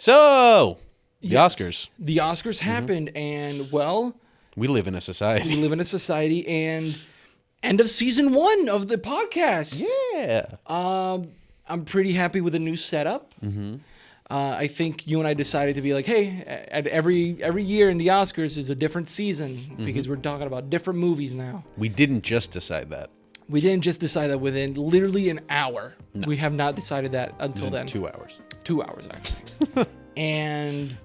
So, the Yes. Oscars. The Oscars happened, and well, We live in a society. we live in a society, and end of season 1 of the podcast. Yeah. I'm pretty happy with the new setup. I think you and I decided to be like, hey, at every year in the Oscars is a different season because we're talking about different movies now. We didn't just decide that. We didn't just decide that within literally an hour. We have not decided that until then. 2 hours. 2 hours, actually. And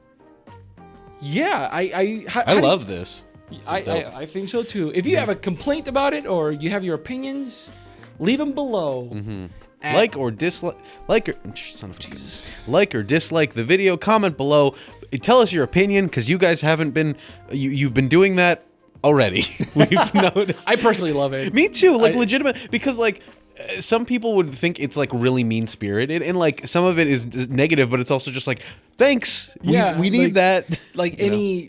yeah, I love this. I think so too. If you have a complaint about it or you have your opinions, leave them below. Like or dislike, son of a Jesus. Like or dislike the video. Comment below. Tell us your opinion because you guys haven't been. You've been doing that already. We've noticed. I personally love it. Me too. Like legitimate because like. Some people would think it's like really mean spirited and like some of it is negative, but it's also just like, thanks. We need that. Like any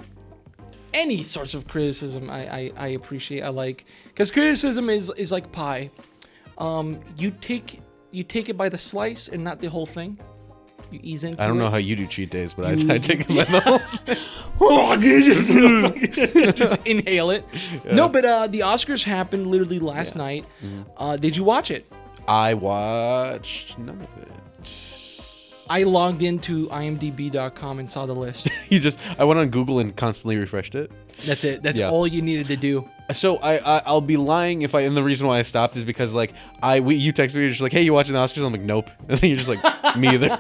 sorts of criticism I appreciate. I like, because criticism is like pie. You take it by the slice and not the whole thing. You ease into it. I don't know how you do cheat days, but I take it by the whole. Just inhale it. Yeah. No, but the Oscars happened literally last night. Did you watch it? I watched none of it. I logged into imdb.com and saw the list. I went on Google and constantly refreshed it. That's it. That's all you needed to do. So I'll be lying and the reason why I stopped is because like you texted me, you're just like, hey, you watching the Oscars? I'm like, nope. And then you're just like, me either.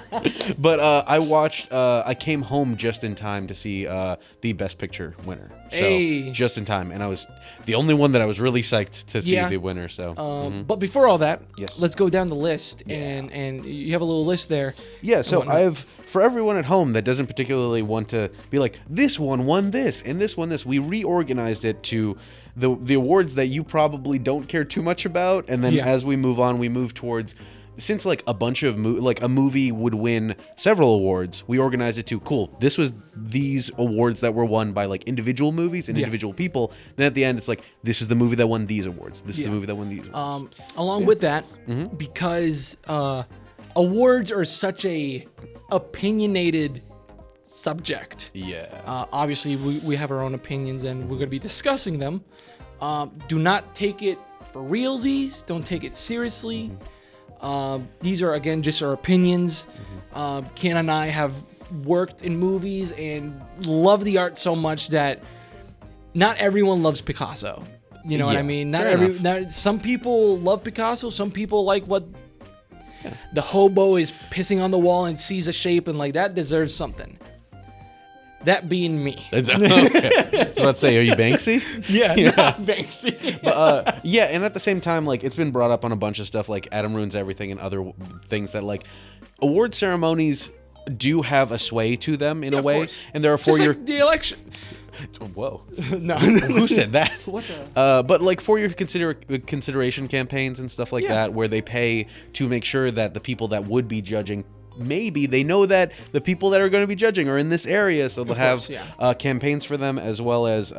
But I came home just in time to see the Best Picture winner. So just in time, and I was the only one that I was really psyched to see the winner. So, but before all that, yes, let's go down the list, and you have a little list there. Yeah. So for everyone at home that doesn't particularly want to be like, this one won this and this won this, we reorganized it to the awards that you probably don't care too much about, and then as we move on, we move towards, since like a bunch of a movie would win several awards, we organize it to this was these awards that were won by like individual movies and individual people. Then at the end, it's like, this is the movie that won these awards. This is the movie that won these awards. Along with that, because awards are such a opinionated subject. Obviously, we have our own opinions, and we're going to be discussing them. Do not take it for realsies. Don't take it seriously. These are, again, just our opinions. Keon and I have worked in movies and love the art so much that not everyone loves Picasso. You know what I mean? Some people love Picasso. Some people like what the hobo is pissing on the wall and sees a shape and like that deserves something. That being me. Okay. So let's say, are you Banksy? Yeah. Not Banksy. But, and at the same time, like, it's been brought up on a bunch of stuff, like Adam Ruins Everything and other things that, like, award ceremonies do have a sway to them in a way, and there are like the election. Whoa. No. Who said that? What the? But like for your consideration campaigns and stuff like that, where they pay to make sure that the people that would be judging, maybe they know that the people that are going to be judging are in this area, so they'll have campaigns for them, as well as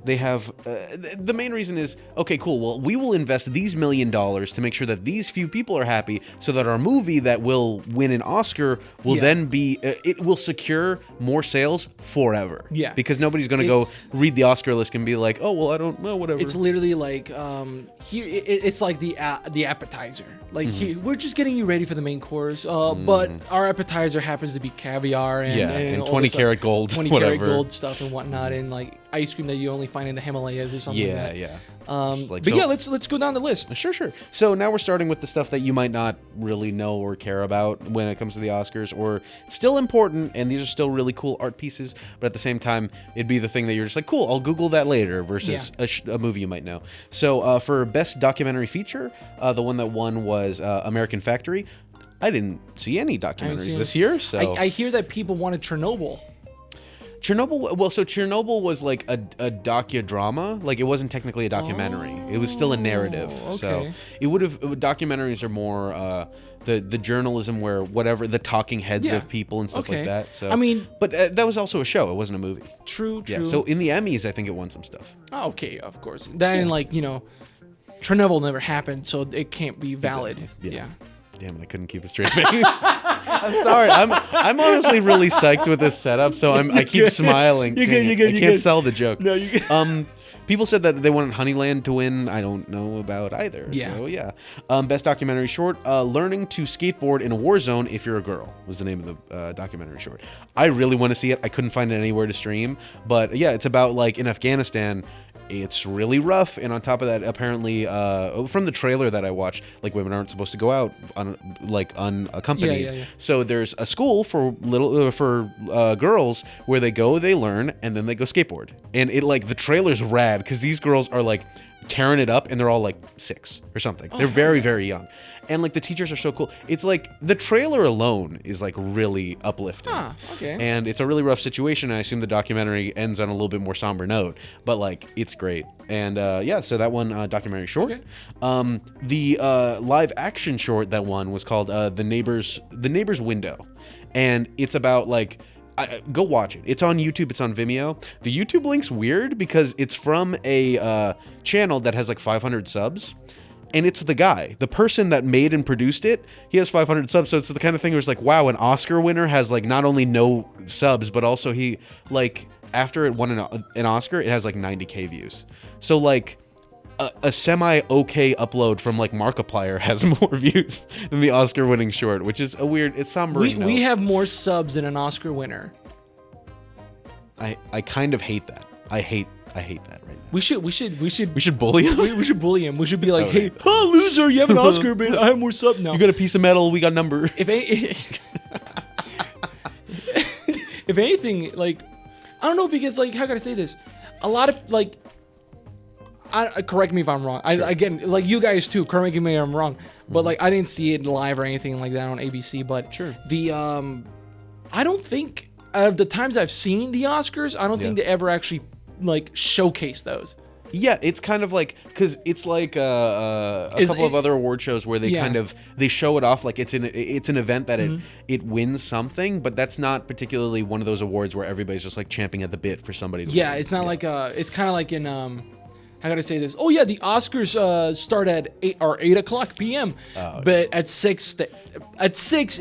they have the main reason is, okay, cool, well, we will invest these $1 million to make sure that these few people are happy, so that our movie that will win an Oscar will then be it will secure more sales forever, because nobody's going to go read the Oscar list and be like, oh, well, I don't know, whatever. It's literally like here it's like the appetizer, like here, we're just getting you ready for the main course, but our appetizer happens to be caviar and 20 karat gold, 20 karat gold stuff and whatnot, and like ice cream that you only find in the Himalayas or something like that. Let's go down the list. Sure. So now we're starting with the stuff that you might not really know or care about when it comes to the Oscars, or it's still important, and these are still really cool art pieces, but at the same time, it'd be the thing that you're just like, cool, I'll Google that later, versus a movie you might know. So for Best Documentary Feature, the one that won was American Factory. I didn't see any documentaries this year, so I hear that people wanted Chernobyl. Chernobyl was like a docudrama. Like, it wasn't technically a documentary. It was still a narrative. Okay. So it would have, documentaries are more the journalism where whatever, the talking heads of people and stuff like that. So, I mean, but that was also a show. It wasn't a movie. True. Yeah, so in the Emmys, I think it won some stuff. Oh, okay, of course. Then, like, Chernobyl never happened, so it can't be valid. Exactly. Yeah. Damn it, I couldn't keep a straight face. I'm sorry. I'm honestly really psyched with this setup, so I keep smiling. You can't sell the joke. No, you good. People said that they wanted Honeyland to win. I don't know about either. Yeah. So yeah. Best documentary short: "Learning to Skateboard in a War Zone If You're a Girl" was the name of the documentary short. I really want to see it. I couldn't find it anywhere to stream, but yeah, it's about like in Afghanistan. It's really rough, and on top of that, apparently, from the trailer that I watched, like women aren't supposed to go out unaccompanied. Yeah. So there's a school for girls where they go, they learn, and then they go skateboard. And it like the trailer's rad because these girls are like tearing it up, and they're all like 6 or something. They're very, very young. And like the teachers are so cool. It's like the trailer alone is like really uplifting. Okay. And it's a really rough situation. I assume the documentary ends on a little bit more somber note, but like it's great. And yeah, so that one documentary short. Okay. The live action short that won was called The Neighbor's Window, and it's about like. Go watch it. It's on YouTube. It's on Vimeo. The YouTube link's weird because it's from a channel that has like 500 subs. And it's the person that made and produced it. He has 500 subs. So it's the kind of thing where it's like, wow, an Oscar winner has like not only no subs, but also he like after it won an Oscar, it has like 90K views. So like a semi-okay upload from like Markiplier has more views than the Oscar-winning short, which is a weird. It's somber. We have more subs than an Oscar winner. I kind of hate that. I hate that right now. We should bully him. We should bully him. We should be like, hey, loser, you have an Oscar, man. I have more subs now. You got a piece of metal. We got numbers. If anything, like, I don't know, because like, how can I say this? A lot of like. Correct me if I'm wrong. Sure. Again, like you guys too. Correct me if I'm wrong. But like I didn't see it live or anything like that on ABC. But sure. The I don't think out of the times I've seen the Oscars, I don't think they ever actually like showcase those. Yeah, it's kind of like because it's like a couple of other award shows where they kind of they show it off like it's an event that it wins something, but that's not particularly one of those awards where everybody's just like champing at the bit for somebody to win. It's not like it's kind of like in how gotta say this? Oh yeah, the Oscars start at 8 o'clock p.m. But at 6 it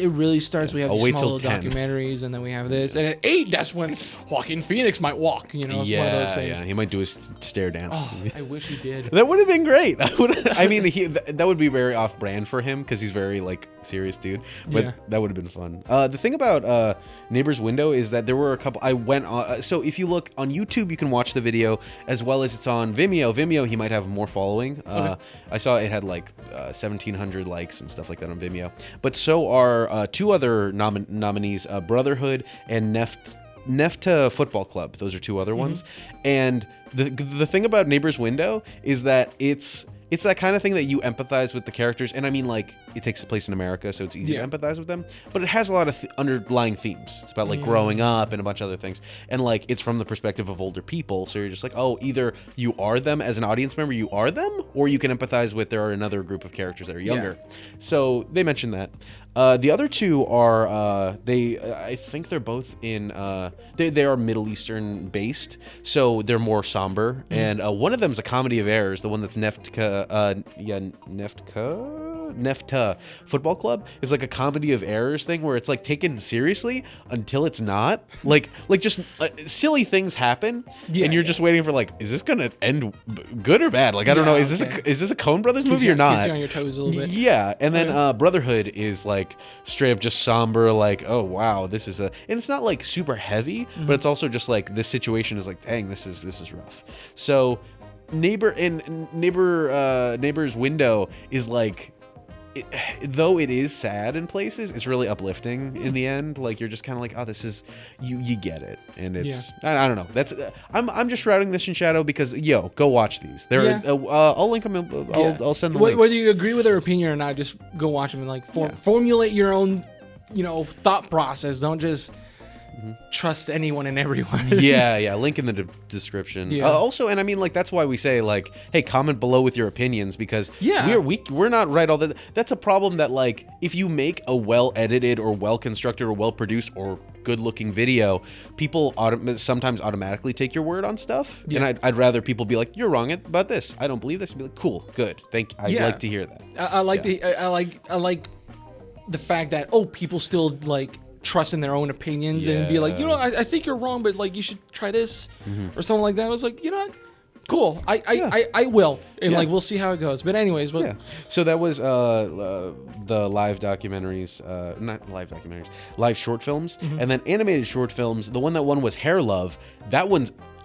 really starts. We have these small little documentaries, and then we have this. And at 8, that's when Joaquin Phoenix might walk. You know, it's one of those things. Yeah, he might do his stare dance. Oh, I wish he did. That would have been great. I mean, that would be very off-brand for him because he's very like serious dude. But that would have been fun. The thing about Neighbor's Window is that there were a couple. I went on. So if you look on YouTube, you can watch the video as well as it's on Vimeo. Vimeo, he might have more following. I saw it had like 1,700 likes and stuff like that on Vimeo. But so are 2 other nominees, Brotherhood and Nefta Football Club. Those are 2 other ones. And the thing about Neighbor's Window is that it's that kind of thing that you empathize with the characters. And I mean, like, it takes place in America, so it's easy to empathize with them. But it has a lot of underlying themes. It's about, like, growing up and a bunch of other things. And, like, it's from the perspective of older people. So you're just like, oh, either you are them as an audience member, you are them, or you can empathize with there are another group of characters that are younger. So they mentioned that. The other 2 are I think they're both in they are Middle Eastern based, so they're more somber. And one of them is a comedy of errors. The one that's Nefta Football Club is like a comedy of errors thing where it's like taken seriously until it's not. Like just silly things happen, and you're just waiting for like, is this gonna end good or bad? Like I don't know. Is this a Coen Brothers movie or not? Keeps you on your toes a little bit. Yeah, and then Brotherhood is like straight up just somber. Like, oh wow, this is and it's not like super heavy, but it's also just like this situation is like, dang, this is rough. So Neighbor's Window is like. Though it is sad in places, it's really uplifting in the end. Like you're just kind of like, oh, this is you get it, and it's I don't know. That's I'm just shrouding this in shadow because go watch these. I'll link them. I'll send them. Whether you agree with their opinion or not, just go watch them and like formulate your own, thought process. Don't just trust anyone and everyone. Link in the description. Also, and I mean, like, that's why we say, like, hey, comment below with your opinions, because we're not right all the. That's a problem that, like, if you make a well edited or well constructed or well produced or good looking video, people sometimes automatically take your word on stuff. And I'd rather people be like, you're wrong about this, I don't believe this, and be like, cool, good, I'd like to hear that. I like the fact that people still like trust in their own opinions and be like, I think you're wrong, but like you should try this or something like that. I was like, you know what? Cool. I will, and like we'll see how it goes. But anyways, So that was the live documentaries, not live documentaries, live short films, and then animated short films. The one that won was Hair Love.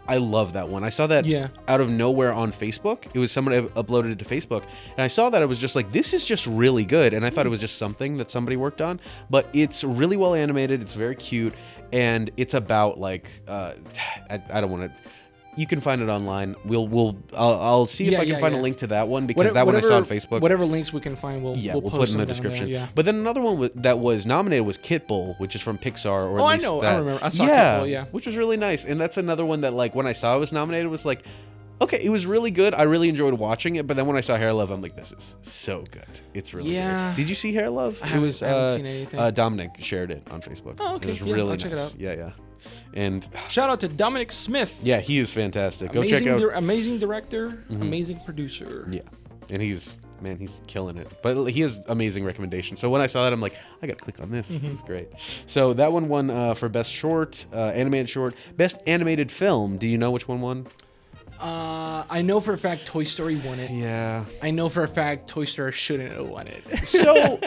I love that one. I saw that out of nowhere on Facebook. It was someone uploaded it to Facebook, and I saw that. I was just like, this is just really good, and I thought it was just something that somebody worked on, but it's really well animated. It's very cute, and it's about like I don't want to. You can find it online. I'll see if I can find a link to that one, because that one I saw on Facebook. Whatever links we can find, we'll put in the description. There, But then another one that was nominated was Kitbull, which is from Pixar. Or at least I know. I remember. I saw Kitbull, which was really nice. And that's another one that, like, when I saw it was nominated, was like, okay, it was really good. I really enjoyed watching it. But then when I saw Hair Love, I'm like, this is so good. It's really good. Did you see Hair Love? I haven't seen anything. Dominic shared it on Facebook. Oh, okay. It was really nice. Check it out. Yeah. And shout out to Dominic Smith. Yeah, he is fantastic. Go check out. Amazing director, amazing producer. Yeah, and he's killing it. But he has amazing recommendations. So when I saw that, I'm like, I gotta click on this. This is great. So that one won for best short, animated short, best animated film. Do you know which one won? I know for a fact Toy Story won it. Yeah. I know for a fact Toy Story shouldn't have won it. So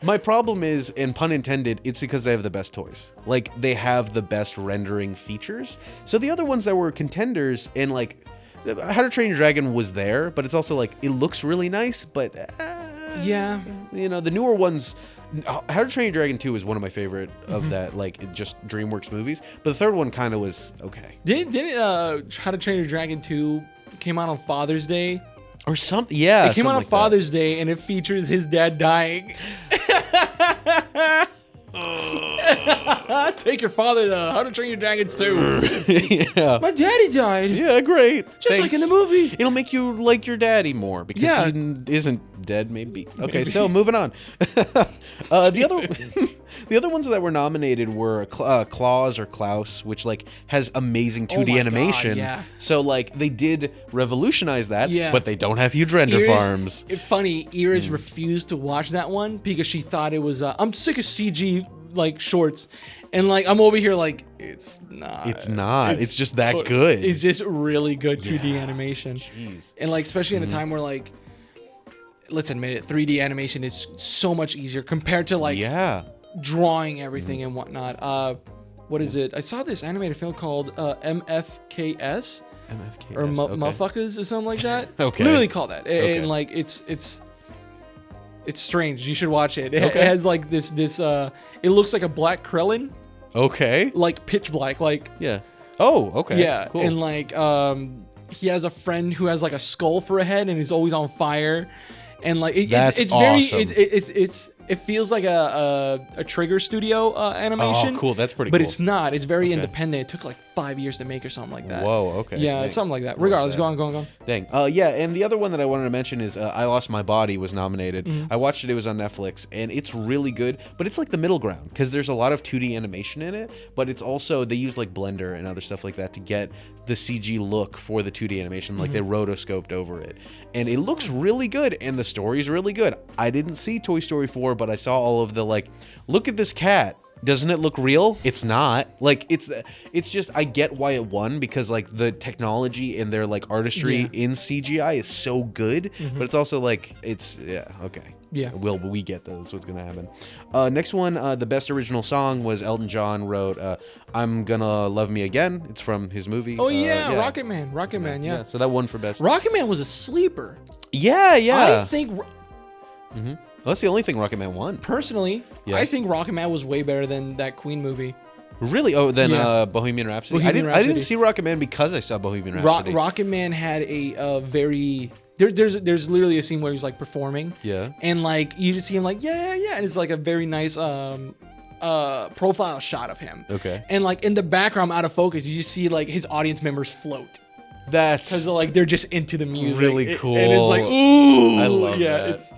my problem is, and pun intended, it's because they have the best toys. Like, they have the best rendering features. So the other ones that were contenders, and like How to Train Your Dragon was there, but it's also like, it looks really nice, but the newer ones. How to Train Your Dragon 2 is one of my favorite of that, like, just DreamWorks movies. But the third one kind of was okay. Didn't How to Train Your Dragon 2 came out on Father's Day? Or something, yeah. It came out on Father's Day, and it features his dad dying. Take your father to How to Train Your Dragon 2. Yeah. My daddy died. Yeah, great. Just like in the movie. It'll make you like your daddy more, because he isn't dead, maybe. Okay, so moving on. The other ones that were nominated were Klaus or Klaus, which like has amazing 2D animation. God, so like they did revolutionize that, Yeah. but they don't have huge render farms. It's funny, Iris refused to watch that one because she thought it was I'm sick of CG like shorts, and like I'm over here like it's not. It's just that good. It's just really good 2D animation. Jeez. And like especially in a time where like, let's admit it, 3D animation is so much easier compared to like drawing everything and whatnot. What is it? I saw this animated film called MFKS. MFKS. Or motherfuckers or something like that. Okay. Literally called that. And like it's strange. You should watch it. It has like this it looks like a black Krillin. Okay. Like pitch black. Like Oh, okay. Yeah. Cool. And like he has a friend who has like a skull for a head and is always on fire. And like it's awesome. very it feels like a Trigger Studio animation. Oh, cool. That's pretty but cool. It's not. It's very independent. It took like 5 years to make or something like that. Whoa, okay. Yeah, Dang. something like that. Regardless, go on. Dang. Yeah, and the other one that I wanted to mention is I Lost My Body was nominated. I watched it. It was on Netflix, and it's really good, but it's like the middle ground because there's a lot of 2D animation in it, but it's also, they use like Blender and other stuff like that to get the CG look for the 2D animation. Like they rotoscoped over it, and it looks really good, and the story's really good. I didn't see Toy Story 4, but I saw all of the like, look at this cat. Doesn't it look real? It's not. Like it's just, I get why it won, because like the technology and their like artistry in CGI is so good, but it's also like we get that. That's what's gonna happen. Next one, the best original song was Elton John wrote "I'm Gonna Love Me Again." It's from his movie. Oh Rocket Man. Yeah. So that won for best. Rocket Man was a sleeper. Yeah. I think. Well, that's the only thing Rocket Man won. Personally, I think Rocket Man was way better than that Queen movie. Really? Oh, then Bohemian Rhapsody. I didn't see Rocket Man because I saw Bohemian Rhapsody. Rocket Man had a very there's literally a scene where he's like performing. Yeah. And like you just see him like and it's like a very nice profile shot of him. Okay. And like in the background, out of focus, you just see like his audience members float. That's because like they're just into the music. Really cool. And it's like, ooh, I love that.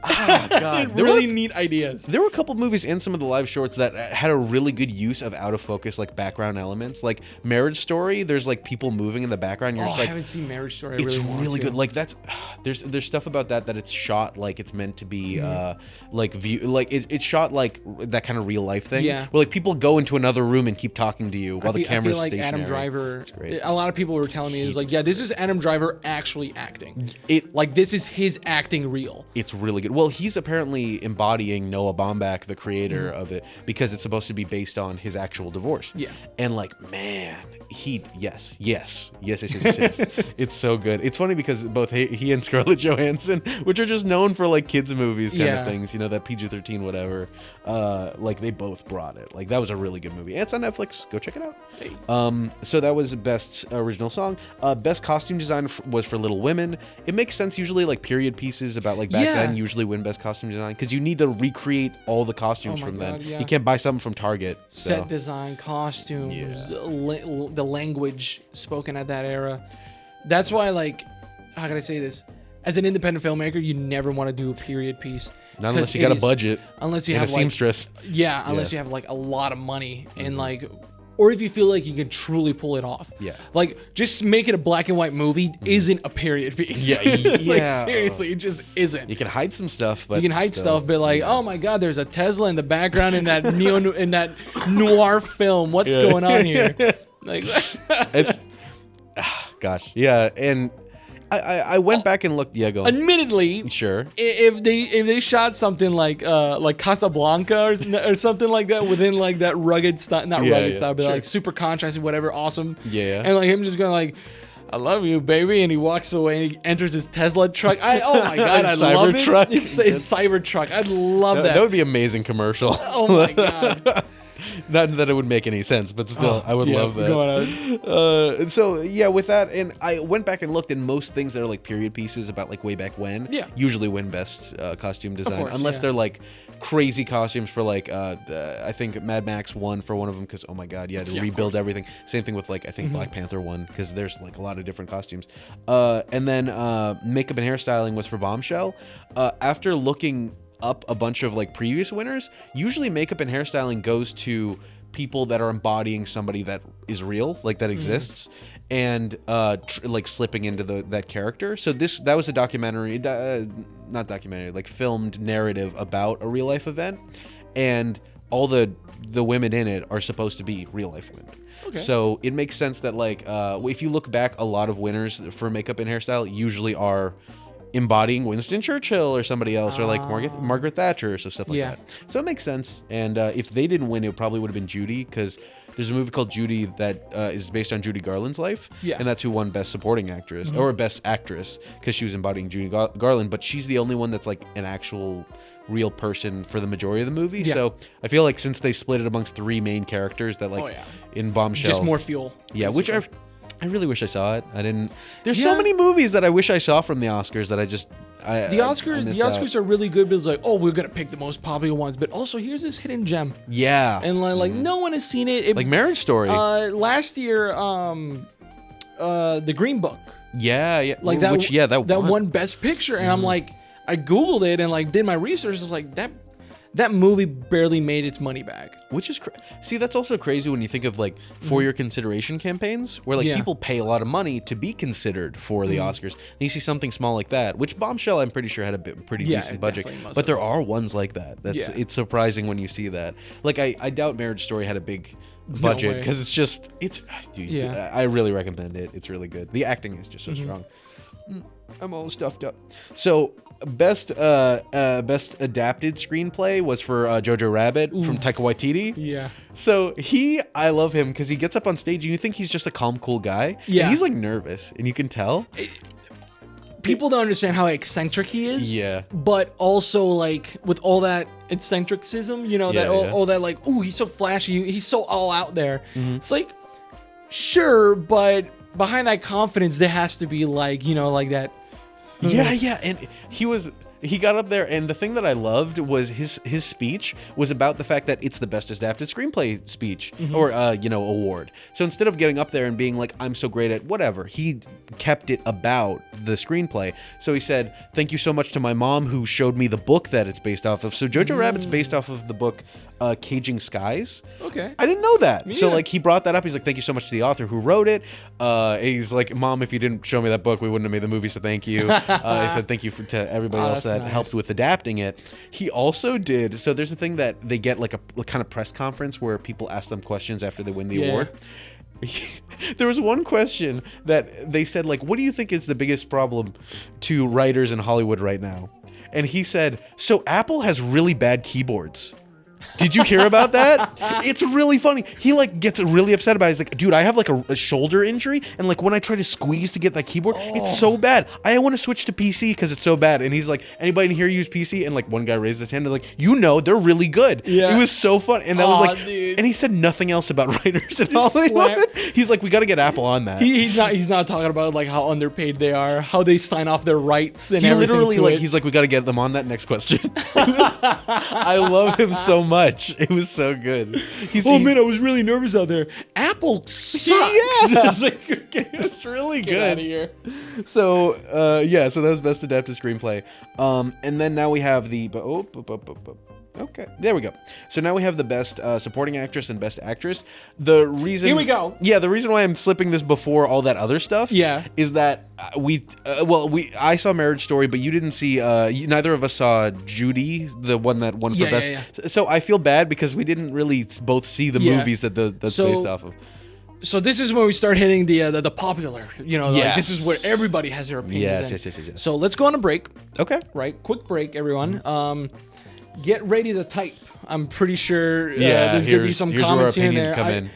God, really neat ideas. There were a couple movies and some of the live shorts that had a really good use of out of focus like background elements, like Marriage Story. There's like people moving in the background. You're just like, I haven't seen Marriage Story. It's really good. Like that's there's stuff about that it's shot like it's meant to be like view like it's shot like that kind of real life thing. Yeah. Where like people go into another room and keep talking to you while the camera's I feel like stationary. Adam Driver. A lot of people were telling me is like, yeah, this is Adam Driver actually acting. Like this is his acting reel. It's really good. Well, he's apparently embodying Noah Baumbach, the creator of it, because it's supposed to be based on his actual divorce. Yeah. And like, man, yes. It's so good. It's funny because both he and Scarlett Johansson, which are just known for like kids movies kind of things, you know, that PG-13 whatever, like they both brought it. Like that was a really good movie. And it's on Netflix. Go check it out. Hey. So that was best original song. Best costume design was for Little Women. It makes sense usually like period pieces about like back then usually win best costume design because you need to recreate all the costumes from then. Yeah. You can't buy something from Target. Set design, costumes, the language spoken at that era. That's why, like, how can I say this? As an independent filmmaker, you never want to do a period piece. Not unless you got a budget. Unless you have a seamstress. Unless you have like a lot of money and like, or if you feel like you can truly pull it off. Yeah. Like just make it a black and white movie isn't a period piece. Yeah. Like seriously, it just isn't. You can hide some stuff, but you can hide stuff, but like, oh my God, there's a Tesla in the background in that in that noir film. What's going on here? Like it's gosh, yeah, and I went back and looked. Yeah, go on. Admittedly, sure. If they shot something like Casablanca or something like that within like that rugged style, not rugged style, but like super contrasting, whatever, awesome. Yeah. And like him just going like, I love you, baby, and he walks away and he enters his Tesla truck. Oh my God, I love it. Cybertruck. It's Cybertruck. I'd love that. That would be an amazing commercial. Oh my God. Not that it would make any sense, but still, I would love that. Go on. So yeah, with that, and I went back and looked, and most things that are like period pieces about like way back when, usually win best costume design, course, unless they're like crazy costumes for like I think Mad Max won for one of them because oh my God, you had to rebuild everything. Same thing with like I think Black Panther won because there's like a lot of different costumes. And then makeup and hairstyling was for Bombshell. After looking up a bunch of like previous winners, usually makeup and hairstyling goes to people that are embodying somebody that is real, like that exists, and like slipping into that character. So that was a documentary, not documentary, like filmed narrative about a real life event, and all the women in it are supposed to be real life women. Okay. So it makes sense that like if you look back, a lot of winners for makeup and hairstyle usually are embodying Winston Churchill or somebody else, or like Margaret Thatcher or stuff like that. So it makes sense. And if they didn't win, it probably would have been Judy, because there's a movie called Judy that is based on Judy Garland's life. Yeah. And that's who won Best Supporting Actress or Best Actress, because she was embodying Judy Garland. But she's the only one that's like an actual real person for the majority of the movie. Yeah. So I feel like since they split it amongst three main characters, that like in Bombshell, just more fuel. Yeah, basically. Which I really wish I saw it. I didn't. There's so many movies that I wish I saw from the Oscars that I just. The Oscars are really good, but it's like, oh, we're gonna pick the most popular ones, but also here's this hidden gem. Yeah. And like no one has seen it. Like Marriage Story. Last year, the Green Book. Yeah. Like that. That won Best Picture, and I'm like, I googled it and like did my research. I was like, that movie barely made its money back. Which is see, that's also crazy when you think of like for your consideration campaigns, where like people pay a lot of money to be considered for the Oscars. And you see something small like that, which Bombshell I'm pretty sure had a pretty decent budget, but there are ones like that. It's surprising when you see that. Like I doubt Marriage Story had a big budget, because I really recommend it. It's really good. The acting is just so strong. I'm all stuffed up. So best adapted screenplay was for Jojo Rabbit from Taika Waititi. Yeah. So I love him because he gets up on stage and you think he's just a calm, cool guy. Yeah. And he's like nervous, and you can tell. People don't understand how eccentric he is. Yeah. But also like with all that eccentricism, you know, all that like, ooh, he's so flashy, he's so all out there. It's like, sure, but behind that confidence there has to be like, you know, like that. Yeah, and he was He got up there, and the thing that I loved was his speech was about the fact that it's the best adapted screenplay speech or award. So instead of getting up there and being like, I'm so great at whatever, he kept it about the screenplay. So he said, thank you so much to my mom who showed me the book that it's based off of. So Jojo Rabbit's based off of the book Caging Skies. Okay. I didn't know that. Yeah. So like he brought that up. He's like, thank you so much to the author who wrote it. He's like, Mom, if you didn't show me that book, we wouldn't have made the movie. So thank you. He said thank you to everybody else that helped with adapting it. He also did. So there's a thing that they get like a kind of press conference where people ask them questions after they win the award. There was one question that they said, like, what do you think is the biggest problem to writers in Hollywood right now? And he said, so Apple has really bad keyboards. Did you hear about that? It's really funny. He like gets really upset about it. He's like, dude, I have like a shoulder injury, and like when I try to squeeze to get that keyboard, it's so bad. I want to switch to PC because it's so bad. And he's like, anybody in here use PC? And like one guy raised his hand and like, they're really good. Yeah. It was so fun. And that was like, dude. And he said nothing else about writers in Hollywood. He's like, we got to get Apple on that. He's not talking about like how underpaid they are, how they sign off their rights and everything. Literally like, he's like, we got to get them on that. Next question. I love him so much. It was so good. Man, I was really nervous out there. Apple sucks. Yeah. It's really good. Get out of here. So, so that was best adapted screenplay. And then now we have the okay, there we go. So now we have the best supporting actress and best actress. The reason here we go. Yeah, the reason why I'm slipping this before all that other stuff. Is that I saw Marriage Story, but you didn't see. Neither of us saw Judy, the one that won for best. Yeah. So I feel bad because we didn't really both see the movies that's based off of. So this is when we start hitting the popular, like this is where everybody has their opinions. Yes. So let's go on a break. Okay. Right. Quick break, everyone. Get ready to type. I'm pretty sure there's going to be some comments here and there.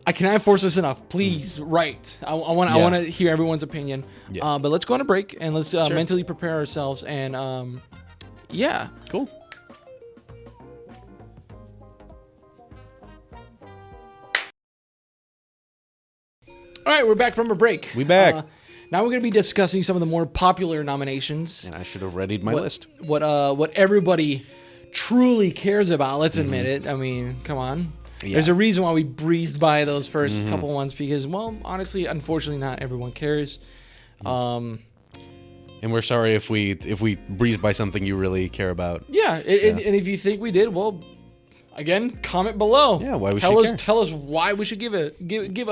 I cannot force this enough. Please write. I want to hear everyone's opinion. Yeah. But let's go on a break and let's mentally prepare ourselves. And Cool. All right, we're back from a break. We back. Now we're going to be discussing some of the more popular nominations. And I should have readied my list. What everybody truly cares about. Let's admit it. I mean, come on. Yeah. There's a reason why we breezed by those first couple ones because, well, honestly, unfortunately, not everyone cares. And we're sorry if we breezed by something you really care about. Yeah, and if you think we did, well, again, comment below. Yeah, why we tell us why we should give a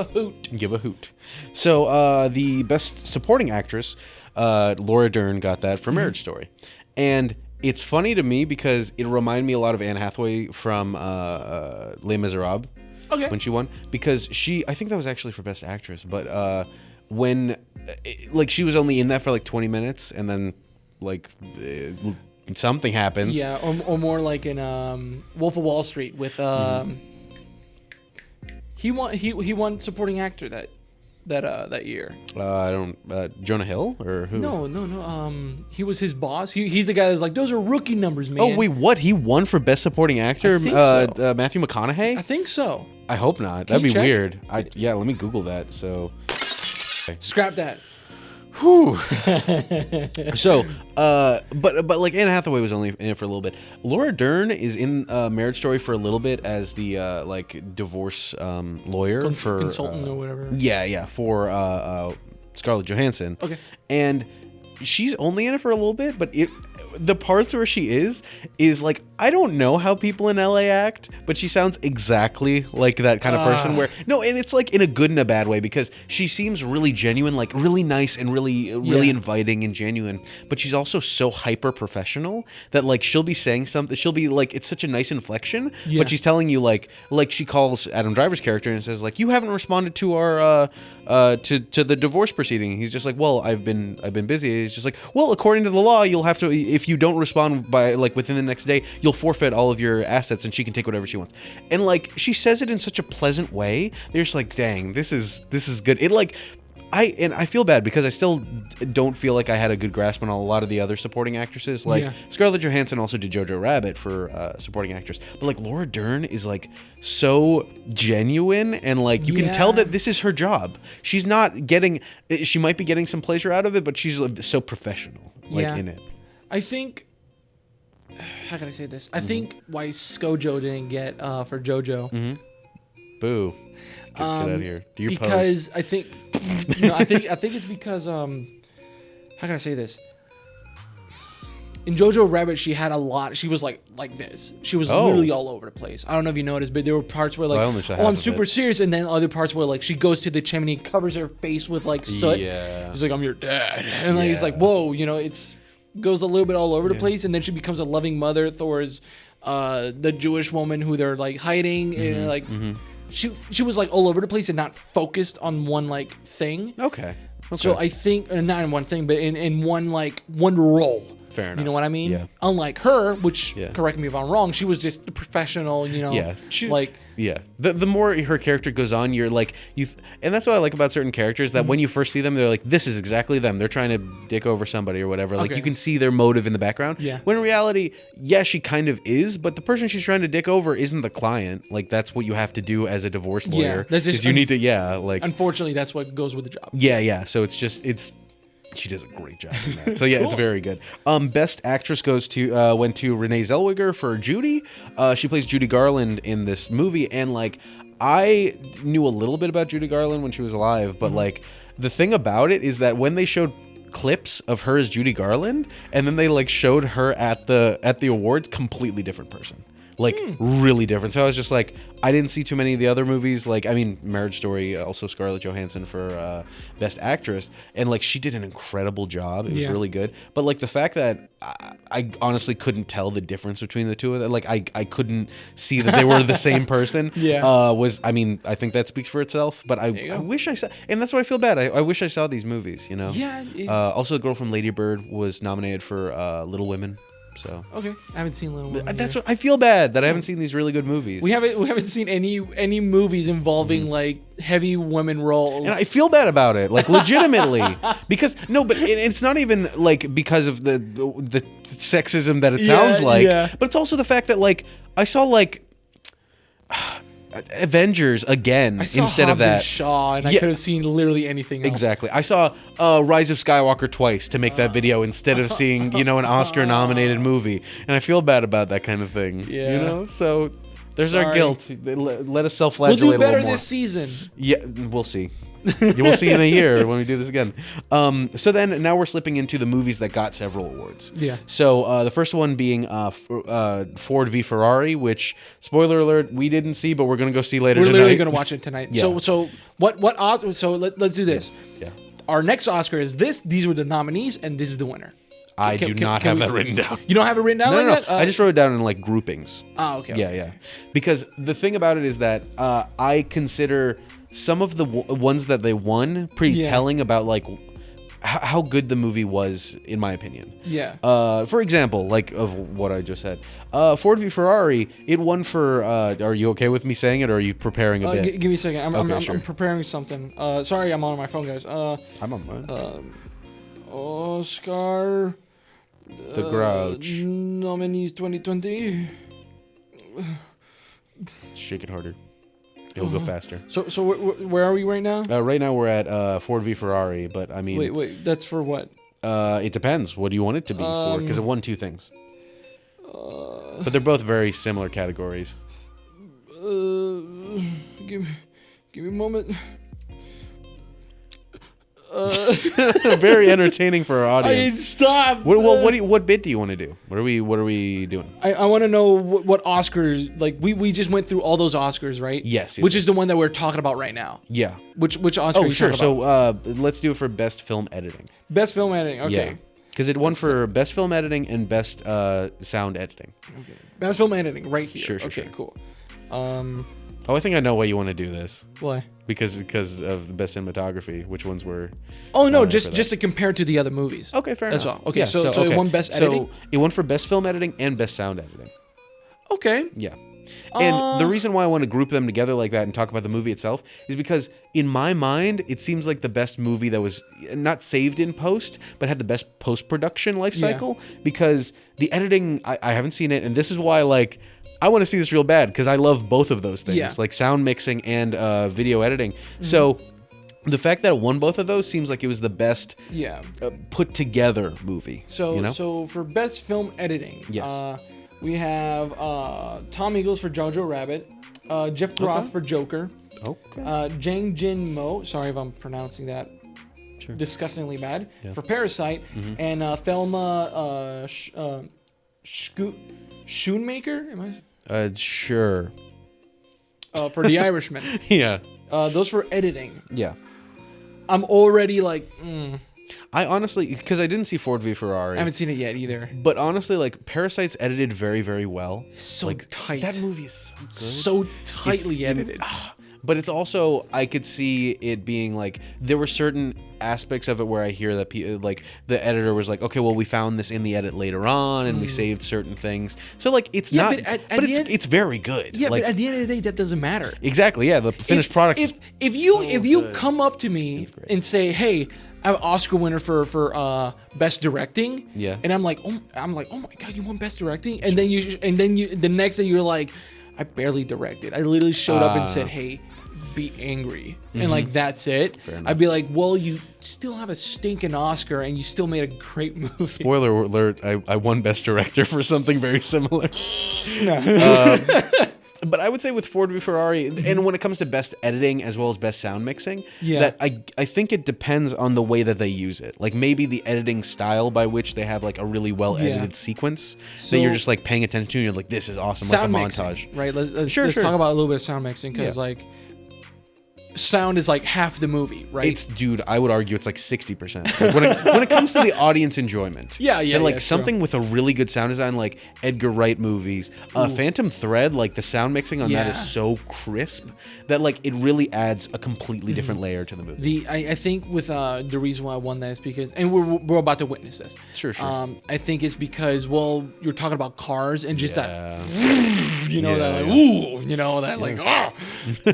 hoot. Give a hoot. So the best supporting actress, Laura Dern got that for Marriage Story, and it's funny to me because it reminded me a lot of Anne Hathaway from Les Miserables. Okay. When she won, because I think that was actually for best actress, but when she was only in that for like 20 minutes, and then something happens. Yeah, or more like in Wolf of Wall Street with he won supporting actor that year. I don't Jonah Hill or who? No. He was his boss. He's the guy that's like, those are rookie numbers, man. Oh wait, what? He won for best supporting actor? I think so. Matthew McConaughey? I think so. I hope not. That'd be weird. Let me Google that. So scrap that. Whew. So, but like Anne Hathaway was only in it for a little bit. Laura Dern is in Marriage Story for a little bit as the divorce lawyer for consultant or whatever. Yeah, for Scarlett Johansson. Okay, and she's only in it for a little bit, but the parts where she is like, I don't know how people in LA act, but she sounds exactly like that kind of person and it's like in a good and a bad way because she seems really genuine, like really nice and really inviting and genuine, but she's also so hyper professional that like she'll be saying something, she'll be like, it's such a nice inflection, but she's telling you like she calls Adam Driver's character and says like, you haven't responded to our to the divorce proceeding. He's just like, well, I've been busy. He's just like, well, according to the law, you'll have to, if you don't respond by like within the next day, you'll forfeit all of your assets and she can take whatever she wants. And like she says it in such a pleasant way. They're just like, dang, this is good. It like I feel bad because I still don't feel like I had a good grasp on a lot of the other supporting actresses. Like Scarlett Johansson also did Jojo Rabbit for supporting actress, but like Laura Dern is like so genuine and like you can tell that this is her job. She's not getting. She might be getting some pleasure out of it, but she's so professional in it. I think. How can I say this? I think why ScoJo didn't get for JoJo. Boo. Get out of here. Do your because pose. I think. I think it's because how can I say this? In Jojo Rabbit, she had a lot. She was like this. She was literally all over the place. I don't know if you noticed, but there were parts where I'm super serious, and then other parts where like she goes to the chimney, covers her face with like soot. Yeah. He's like, I'm your dad, and like he's like, whoa, it's goes a little bit all over the place, and then she becomes a loving mother towards the Jewish woman who they're like hiding, and like she was like all over the place and not focused on one like thing. Okay. So I think not in one thing, but in one role. Fair enough. You know what I mean? Yeah. Unlike her, which correct me if I'm wrong, she was just a professional. Yeah. The more her character goes on, you're like and that's what I like about certain characters, that when you first see them, they're like, this is exactly them. They're trying to dick over somebody or whatever. Like you can see their motive in the background. Yeah. When in reality, she kind of is, but the person she's trying to dick over isn't the client. Like that's what you have to do as a divorce lawyer. That's just you need to unfortunately, that's what goes with the job. Yeah. So she does a great job in that. So cool. It's very good. Best actress went to Renee Zellweger for Judy. She plays Judy Garland in this movie, and like I knew a little bit about Judy Garland when she was alive, but like the thing about it is that when they showed clips of her as Judy Garland, and then they like showed her at the awards, completely different person. Like really different. So I was just like, I didn't see too many of the other movies. Like, I mean, Marriage Story, also Scarlett Johansson for Best Actress, and like she did an incredible job. It was really good. But like the fact that I honestly couldn't tell the difference between the two of them. Like I couldn't see that they were the same person. I think that speaks for itself. But I wish I saw, and that's why I feel bad. I wish I saw these movies. Yeah. Also, the girl from Lady Bird was nominated for Little Women. So okay, I haven't seen Little Women. That's what I feel bad that I haven't seen these really good movies. We haven't seen any movies involving like heavy women roles, and I feel bad about it, like legitimately, but it's not even like because of the sexism that it sounds like, but it's also the fact that like I saw like Avengers again instead Hobbs of that. And Shaw, and I could have seen literally anything else. Exactly. I saw Rise of Skywalker twice to make that video instead of seeing an Oscar-nominated movie, and I feel bad about that kind of thing. Yeah. So there's our guilt. Let us self-flagellate a little more. We'll do better this season. Yeah, we'll see. You will see in a year when we do this again. So then now we're slipping into the movies that got several awards. Yeah. So the first one being Ford v Ferrari, which, spoiler alert, we didn't see, but we're gonna go see later tonight. We're literally gonna watch it tonight. Yeah. So let's do this. Yes. Yeah. Our next Oscar is this. These were the nominees, and this is the winner. I do not have that written down. You don't have it written down? No. I just wrote it down in like groupings. Oh, okay. Yeah. Because the thing about it is that I consider some of the ones that they won pretty telling about like how good the movie was, in my opinion. Yeah. For example, like of what I just said, Ford v Ferrari, it won for. Are you okay with me saying it, or are you preparing a bit? Give me a second. Sure. I'm preparing something. Sorry, I'm on my phone, guys. I'm on mine. Oscar. The Grouch. Nominees 2020. Shake it harder. It'll go faster. So where are we right now? Right now we're at Ford v Ferrari, but I mean... Wait, that's for what? It depends. What do you want it to be for? Because it won two things. But they're both very similar categories. Give me a moment. Very entertaining for our audience. Stop. What bit do you want to do? What are we doing? I want to know what Oscars, like we just went through all those Oscars, right? Yes. Which is the one that we're talking about right now. Yeah. Which Oscar? Oh, sure. So let's do it for best film editing. Best film editing. Okay. Yeah. Because it won for best film editing and best sound editing. Okay. Best film editing right here. Sure. Okay. Cool. I think I know why you want to do this. Why? Because of the best cinematography. Which ones were? Oh no, just to compare to the other movies. Okay, fair enough. That's all. Okay, yeah, so it won best editing. So it won for best film editing and best sound editing. Okay. Yeah. And the reason why I want to group them together like that and talk about the movie itself is because in my mind, it seems like the best movie that was not saved in post, but had the best post-production life cycle. Yeah. Because the editing, I haven't seen it, and this is why like I want to see this real bad because I love both of those things, like sound mixing and video editing. Mm-hmm. So the fact that it won both of those seems like it was the best put together movie. So you know? So for best film editing, yes. We have Tom Eagles for Jojo Rabbit, Jeff Roth for Joker, Jang Jin Mo, sorry if I'm pronouncing that disgustingly bad, for Parasite, and Thelma Schoonmaker, am I? Sure. For The Irishman. Yeah. Those for editing. Yeah. I'm already like, I honestly, because I didn't see Ford v Ferrari. I haven't seen it yet either. But honestly, like, Parasite's edited very, very well. So like, tight. That movie is so good. So tightly edited. But it's also, I could see it being like, there were certain aspects of it where I hear that like the editor was like, okay, well, we found this in the edit later on and we saved certain things. So like, it's not, but it's very good. Yeah, like, but at the end of the day, that doesn't matter. Exactly. Yeah, the finished product. If you come up to me and say, hey, I'm an Oscar winner for best directing. Yeah. And I'm like, oh my god, you won best directing, and then you the next day you're like, I barely directed. I literally showed up and said, hey, be angry, and like that's it. I'd be like, well, you still have a stinking Oscar and you still made a great movie. Spoiler alert, I won best director for something very similar. But I would say with Ford v Ferrari, and when it comes to best editing as well as best sound mixing, that I think it depends on the way that they use it. Like maybe the editing style by which they have like a really well edited sequence that you're just like paying attention to. And you're like, this is awesome, sound like a mixing, montage. Right? Let's talk about a little bit of sound mixing because like sound is like half the movie, right? It's, dude, I would argue it's like 60%. Like when it comes to the audience enjoyment, something with a really good sound design, like Edgar Wright movies, Phantom Thread, like the sound mixing on that is so crisp that like it really adds a completely different layer to the movie. I think with the reason why I won that is because, and we're about to witness this. Sure. I think it's because, well, you're talking about cars and just that,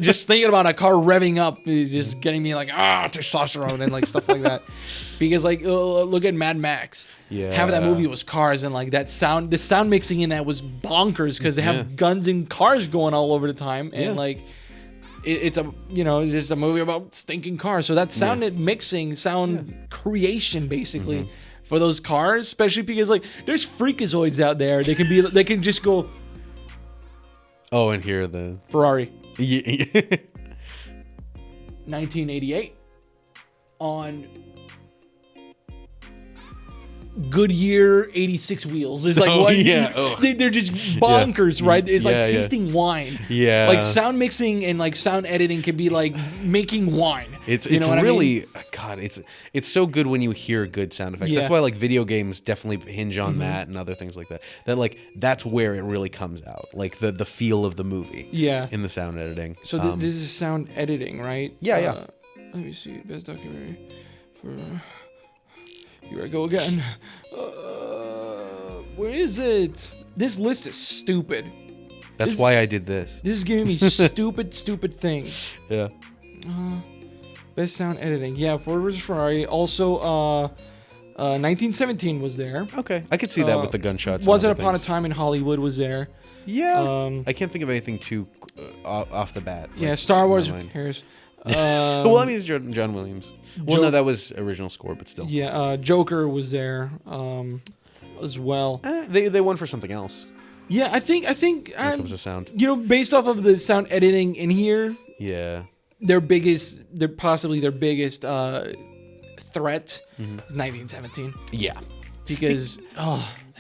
just thinking about a car revving up is just getting me like testosterone and like stuff like that. Because like look at Mad Max. Yeah. Half of that movie was cars, and like that sound, the sound mixing in that was bonkers because they have guns and cars going all over the time, and like it's just a movie about stinking cars. So that sound mixing, sound creation basically for those cars, especially because like there's freakazoids out there. They can just go. Oh, and here the Ferrari. Yeah. 1988 on Goodyear 86 wheels. It's like they're just bonkers, right? It's like tasting wine. Yeah, like sound mixing and like sound editing can be like making wine. It's really God. It's so good when you hear good sound effects. That's why like video games definitely hinge on that and other things like that. That like that's where it really comes out, like the feel of the movie. Yeah, in the sound editing. So this is sound editing, right? Yeah. Let me see. Best documentary for. Here I go again. Where is it? This list is stupid. That's why I did this. This is giving me stupid things. Yeah. Best sound editing. Yeah, Ford vs Ferrari. Also, 1917 was there. Okay, I could see that with the gunshots. Once Upon a Time in Hollywood was there. Yeah. I can't think of anything too off the bat. Yeah, Star Wars. Who cares? Well, I mean, it's John Williams. Well, no, that was original score, but still. Yeah, Joker was there as well. They won for something else. Yeah, I think. When it comes to sound. Based off of the sound editing in here. Yeah. They're possibly their biggest threat is 1917. Yeah. Because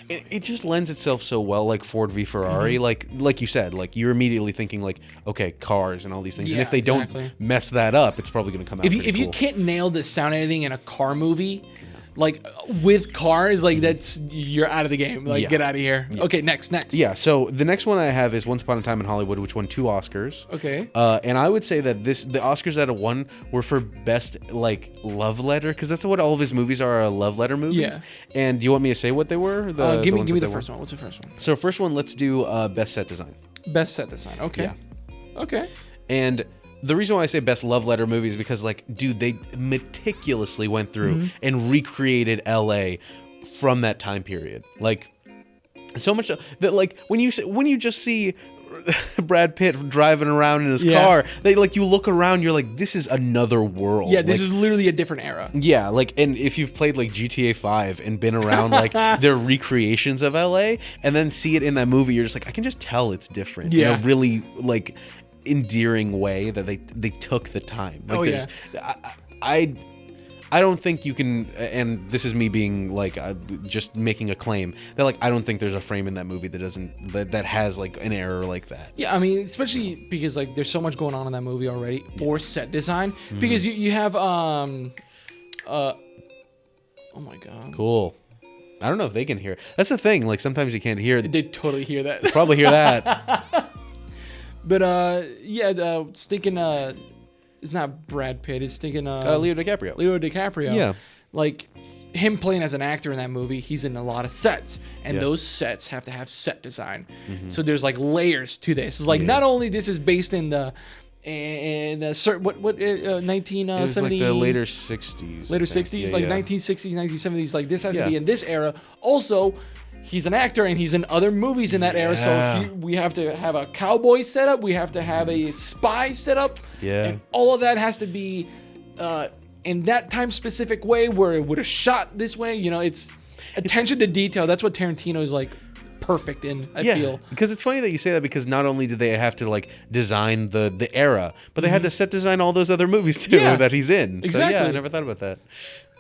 it just lends itself so well, like Ford v Ferrari, like you said, like you're immediately thinking like, okay, cars and all these things, and if they don't mess that up, it's probably going to come out. If you can't nail the sound editing in a car movie, like with cars, like you're out of the game. Like get out of here. Yeah. Okay, next. Yeah. So the next one I have is Once Upon a Time in Hollywood, which won 2 Oscars. Okay. And I would say that the Oscars that it won were for best like love letter, because that's what all of his movies are love letter movies. Yeah. And do you want me to say what they were? Give me the first one. What's the first one? So first one, let's do best set design. Best set design. Okay. Yeah. Okay. And the reason why I say best love letter movie is because, like, dude, they meticulously went through and recreated LA from that time period. Like, so much that, like, when you just see Brad Pitt driving around in his car. They like you look around, you're like, this is another world. Yeah, this is literally a different era. Yeah, like, and if you've played like GTA 5 and been around like their recreations of LA, and then see it in that movie, you're just like, I can just tell it's different. Yeah, in a really like endearing way that they took the time. Like, I don't think you can, and this is me being like just making a claim that like I don't think there's a frame in that movie that has like an error like that. Yeah, I mean, especially because like there's so much going on in that movie already for set design. Because you have oh my god, cool. I don't know if they can hear it. That's the thing. Like sometimes you can't hear it. They totally hear that. They probably hear that. But stinking it's not Brad Pitt. It's thinking Leo DiCaprio. Leo DiCaprio. Yeah. Like him playing as an actor in that movie, he's in a lot of sets, and those sets have to have set design. So there's like layers to this. It's like not only this is based in the 1970s, it was like the later 60s. Later 60s, like 1960s, 1970s. Like this has to be in this era. Also, he's an actor and he's in other movies in that era, so we have to have a cowboy setup, we have to have a spy setup, and all of that has to be in that time specific way where it would have shot this way. You know, it's attention to detail. That's what Tarantino is like perfect in. I feel because it's funny that you say that, because not only did they have to like design the era, but they had to set design all those other movies too that he's in. Exactly. So yeah, I never thought about that.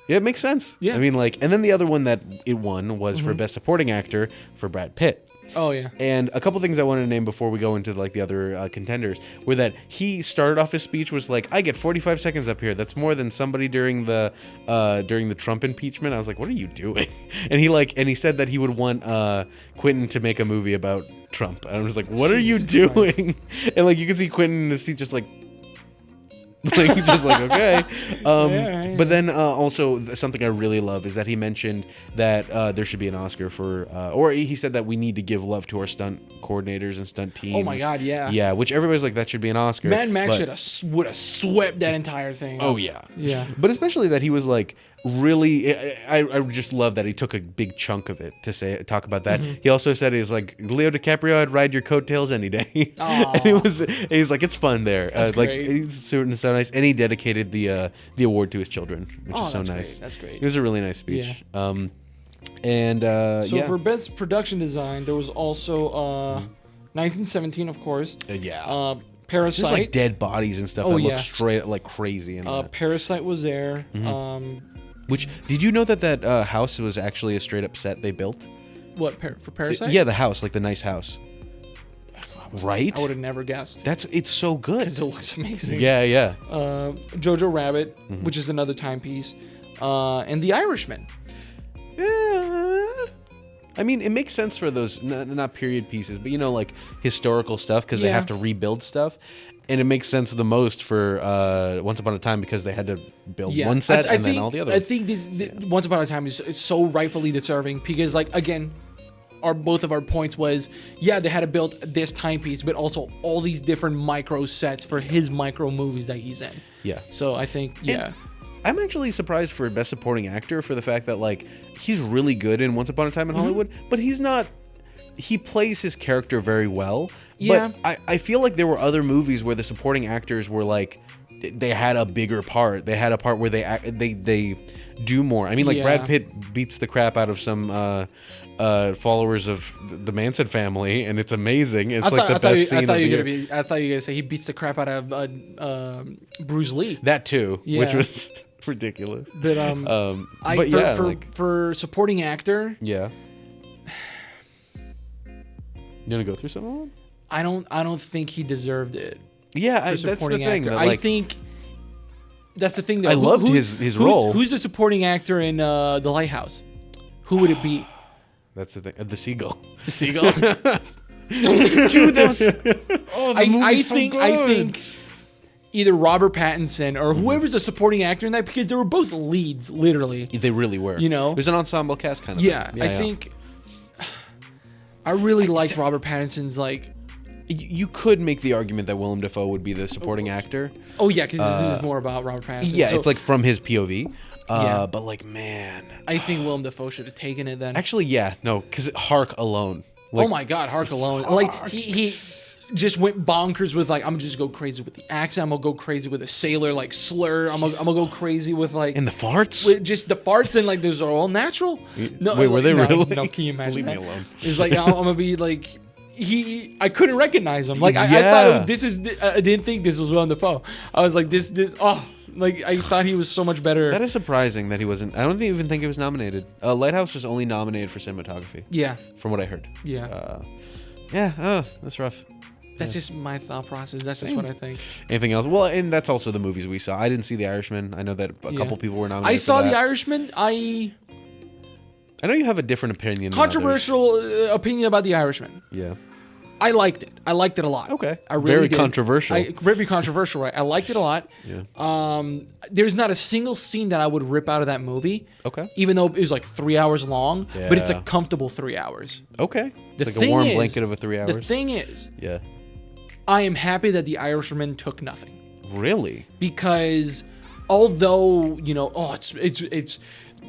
Yeah, it makes sense. Yeah. I mean, like, and then the other one that it won was for Best Supporting Actor for Brad Pitt. Oh, yeah. And a couple things I wanted to name before we go into like the other contenders were that he started off his speech was like, I get 45 seconds up here. That's more than somebody during the Trump impeachment. I was like, what are you doing? And he said that he would want Quentin to make a movie about Trump. And I was like, what are you doing? And like you can see Quentin in his seat just like just like, okay. But then also something I really love is that he mentioned that there should be an Oscar for, or he said that we need to give love to our stunt coordinators and stunt teams. Oh my God, yeah. Yeah, which everybody's like, that should be an Oscar. Mad Max would have swept that entire thing. Oh yeah. Yeah. But especially that he was like, really, I just love that he took a big chunk of it to talk about that. He also said he's like, Leo DiCaprio, I'd ride your coattails any day. And he's like, it's fun there. That's great. It's so nice. And he dedicated the award to his children, which is so nice. Great. That's great. It was a really nice speech. Yeah. So for best production design, there was also 1917, of course. Parasite. There's like dead bodies and stuff that look straight like crazy. Parasite was there. Which, did you know that house was actually a straight up set they built? What, for Parasite? Yeah, the house, like the nice house. Right? I would have never guessed. It's so good. Because it looks amazing. Yeah. Jojo Rabbit, which is another timepiece, and The Irishman. I mean, it makes sense for those, not period pieces, but like historical stuff, because they have to rebuild stuff. And it makes sense the most for Once Upon a Time, because they had to build one set and then all the others. I think Once Upon a Time is so rightfully deserving because, like, again, both of our points was, they had to build this timepiece, but also all these different micro sets for his micro movies that he's in. Yeah. So I think, And I'm actually surprised for Best Supporting Actor for the fact that, like, he's really good in Once Upon a Time in Hollywood, but he's not... He plays his character very well. Yeah. But I feel like there were other movies where the supporting actors were like, they had a bigger part. They had a part where they do more. I mean, like Brad Pitt beats the crap out of some followers of the Manson family, and it's amazing. It's the best scene. I thought you were gonna say he beats the crap out of Bruce Lee. That too, which was ridiculous. But for supporting actor, You want to go through some of them? I don't think he deserved it. Yeah, that's the thing. I think that's the thing. Though. I loved his role. Who's the supporting actor in The Lighthouse? Who would it be? That's the thing. The Seagull. The Seagull. Dude, that was. I think either Robert Pattinson or whoever's a supporting actor in that, because they were both leads, literally. They really were. You know, it was an ensemble cast kind of thing. I think. I really liked Robert Pattinson's, like... You could make the argument that Willem Dafoe would be the supporting actor. Oh, yeah, because this is more about Robert Pattinson. Yeah, it's like from his POV. But, like, man... I think Willem Dafoe should have taken it then. Actually, no, because Hark alone. Like, oh, my God, Hark alone. Like, he just went bonkers with like, I'm gonna just go crazy with the accent. I'm gonna go crazy with a sailor like slur. I'm gonna go crazy with like and the farts. With just the farts and like those are all natural. No, wait, were they really? No, can you imagine? Leave that? me alone. It's like I'm gonna be like. I couldn't recognize him. Like I thought I didn't think this was Willem Dafoe. I was like like I thought he was so much better. That is surprising that he wasn't. I don't even think he was nominated. Lighthouse was only nominated for cinematography. Yeah, from what I heard. Yeah. Oh, that's rough. That's just my thought process. That's just what I think. Anything else? Well, and that's also the movies we saw. I didn't see The Irishman. I know that a couple people were nominated. I saw for that. The Irishman. I know you have a different opinion. Controversial opinion about The Irishman. Yeah. I liked it. I liked it a lot. Okay. I really very did. Controversial. Very controversial, right? I liked it a lot. Yeah. There's not a single scene that I would rip out of that movie. Okay. Even though it was like 3 hours long, yeah. but it's a comfortable 3 hours. Okay. It's like a warm blanket of a 3 hours. The thing is, yeah, I am happy that The Irishman took nothing. Really? Because although, it's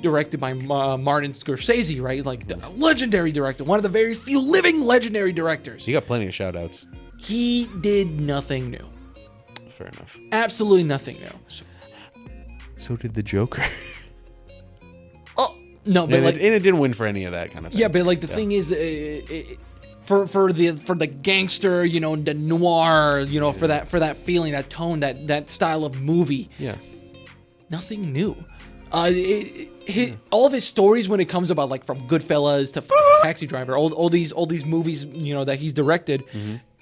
directed by Martin Scorsese, right? Like the legendary director, one of the very few living legendary directors. He got plenty of shout outs. He did nothing new. Fair enough. Absolutely nothing new. So did the Joker. Oh, no, but and it didn't win for any of that kind of thing. Yeah, but like the thing is, for the gangster, the noir, for that feeling, that tone, that style of movie. Yeah. Nothing new. All of his stories when it comes about like from Goodfellas to Taxi Driver, all these movies that he's directed,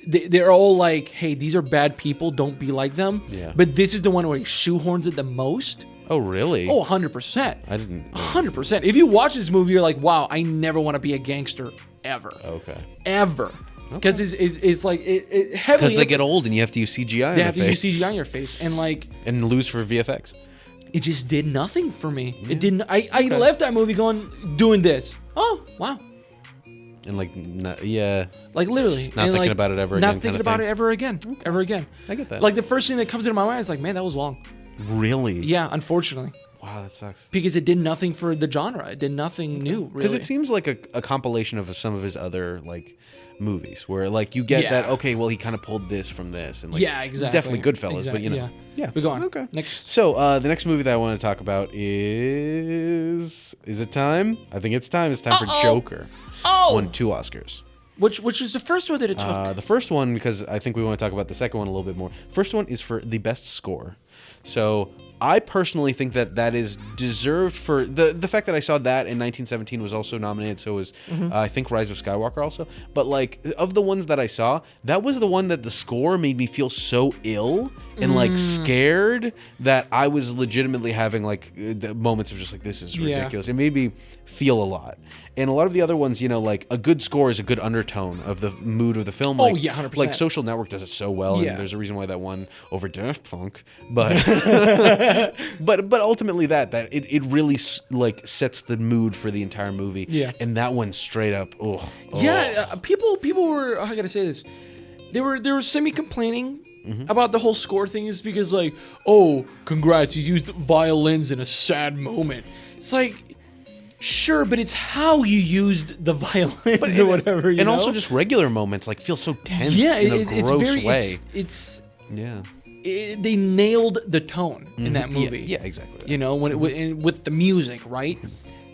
they're all like, hey, these are bad people, don't be like them. Yeah. But this is the one where he shoehorns it the most. Oh really? Oh, 100%. I didn't. 100%. If you watch this movie, you're like, wow, I never want to be a gangster ever. Okay. Ever. Because it's like it heavily. Because they get old and you have to use CGI. They have to use CGI on your face and lose for VFX. It just did nothing for me. Yeah. It didn't. I left that movie doing this. Oh wow. And like literally not thinking about it ever again. Not thinking about it ever again. Okay. Ever again. I get that. Like the first thing that comes into my mind is like, man, that was long. Really? Yeah, unfortunately. Wow, that sucks. Because it did nothing for the genre. It did nothing new. Really. Because it seems like a compilation of some of his other like movies where like you get that, okay, well he kind of pulled this from this and like exactly. Definitely Goodfellas, but yeah. But go on. Okay. Next. So the next movie that I want to talk about is it time? I think it's time. It's time for Joker. Won 2 Oscars. Which was the first one that it took? The first one, because I think we want to talk about the second one a little bit more. First one is for the best score. So I personally think that is deserved for the fact that I saw that in 1917 was also nominated. So was I think Rise of Skywalker also. But like of the ones that I saw, that was the one that the score made me feel so ill and like scared that I was legitimately having like the moments of just like, this is ridiculous. It made me feel a lot. And a lot of the other ones, like a good score is a good undertone of the mood of the film. Like, 100%. Like Social Network does it so well, and there's a reason why that won over Daft Punk. But but ultimately that it really like sets the mood for the entire movie. Yeah. And that one straight up. Yeah. People were. How can I say this? They were semi complaining. About the whole score thing is because like, oh, congrats, you used violins in a sad moment. It's like, sure, but it's how you used the violins or whatever. And also just regular moments like feel so tense in a gross way. They nailed the tone in that movie. Yeah, exactly. With the music, right?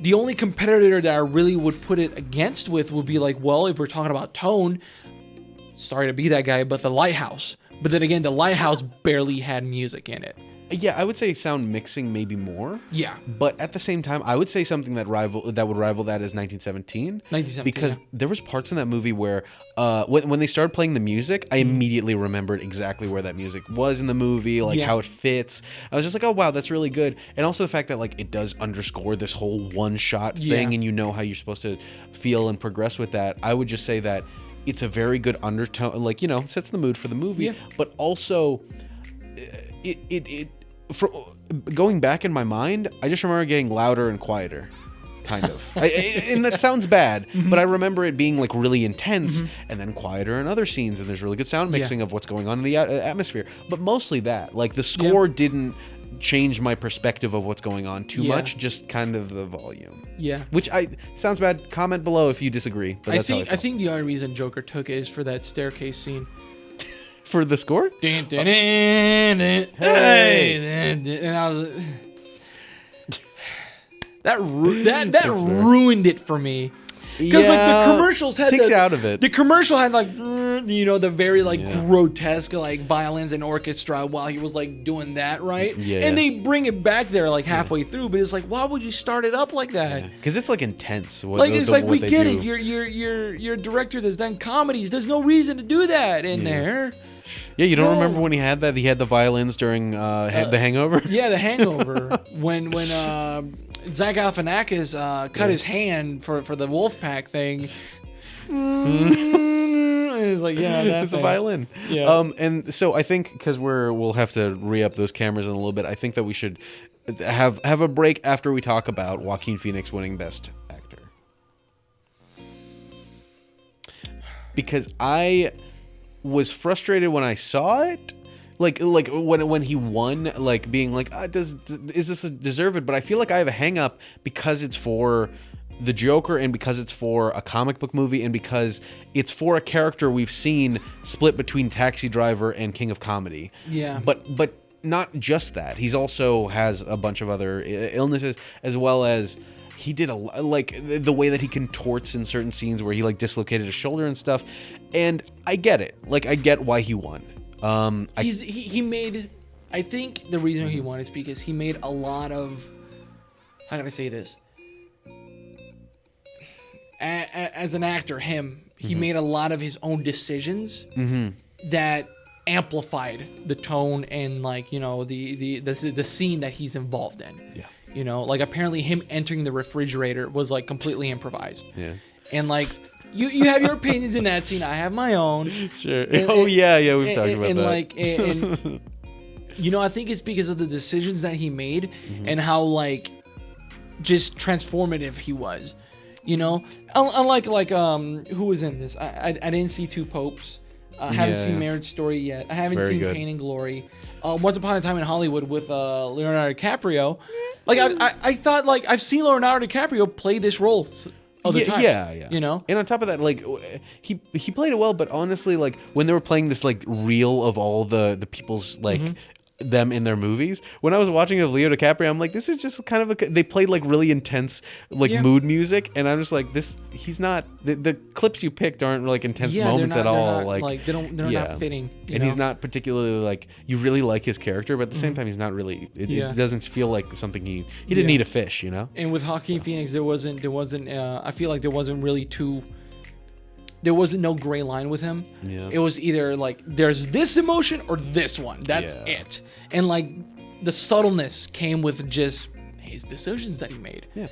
The only competitor that I really would put it against would be like, well, if we're talking about tone, sorry to be that guy, but The Lighthouse. But then again, The Lighthouse barely had music in it. Yeah, I would say sound mixing maybe more. Yeah. But at the same time, I would say something that would rival that is 1917. Because there was parts in that movie where when they started playing the music, I immediately remembered exactly where that music was in the movie, like how it fits. I was just like, oh wow, that's really good. And also the fact that like it does underscore this whole one-shot thing and you know how you're supposed to feel and progress with that. I would just say that it's a very good undertone, like, sets the mood for the movie, but also going back in my mind, I just remember getting louder and quieter, kind of. And that sounds bad, but I remember it being like really intense and then quieter in other scenes, and there's really good sound mixing of what's going on in the atmosphere. But mostly that, like the score didn't change my perspective of what's going on too much, just kind of the volume. Yeah. Which sounds bad. Comment below if you disagree. But I think the only reason Joker took it is for that staircase scene. For the score? Hey! And I was that ruined it for me. Because like the commercials had takes you out of it. The commercial had like the very like grotesque like violins and orchestra while he was like doing that, right? And they bring it back there like halfway through, but it's like, why would you start it up like that? Because it's like intense. We get it. You're a director that's done comedies. There's no reason to do that in there. Yeah, you don't remember when he had that? He had the violins during The Hangover? Yeah, The Hangover. when Zach Galifianakis cut his hand for the Wolfpack thing. It's like, that's a violin. Yeah. And so I think because we'll have to re-up those cameras in a little bit. I think that we should have a break after we talk about Joaquin Phoenix winning Best Actor, because I was frustrated when I saw it. Like when he won, like being like, is this deserved? But I feel like I have a hang up because it's for the Joker and because it's for a comic book movie and because it's for a character we've seen split between Taxi Driver and King of Comedy. Yeah. But not just that. He's also has a bunch of other illnesses, as well as he did like the way that he contorts in certain scenes where he like dislocated his shoulder and stuff. And I get it. Like I get why he won. He made, I think the reason he won is because he made a lot of, how can I say this? As an actor, he made a lot of his own decisions that amplified the tone and like, the scene that he's involved in. Yeah. Like apparently him entering the refrigerator was like completely improvised. Yeah. And like, You have your opinions in that scene. I have my own. Sure. We've talked about that. I think it's because of the decisions that he made and how like just transformative he was. Unlike who was in this? I didn't see Two Popes. I haven't seen Marriage Story yet. I haven't seen Pain and Glory. Once Upon a Time in Hollywood with Leonardo DiCaprio. Like I thought like I've seen Leonardo DiCaprio play this role. Yeah. And on top of that, like he played it well, but honestly, like when they were playing this like reel of all the people's like them in their movies, when I was watching it of Leo DiCaprio, I'm like, this is just kind of they played like really intense like mood music, and I'm just like, he's not the clips you picked aren't like intense moments at all. They're not fitting. And he's not particularly like, you really like his character, but at the same time he's not really. It doesn't feel like something he didn't need a fish, And with Joaquin Phoenix, there wasn't. I feel like there wasn't really there wasn't no gray line with him. Yeah. It was either like there's this emotion or this one. That's it. And like the subtleness came with just his decisions that he made. Yeah.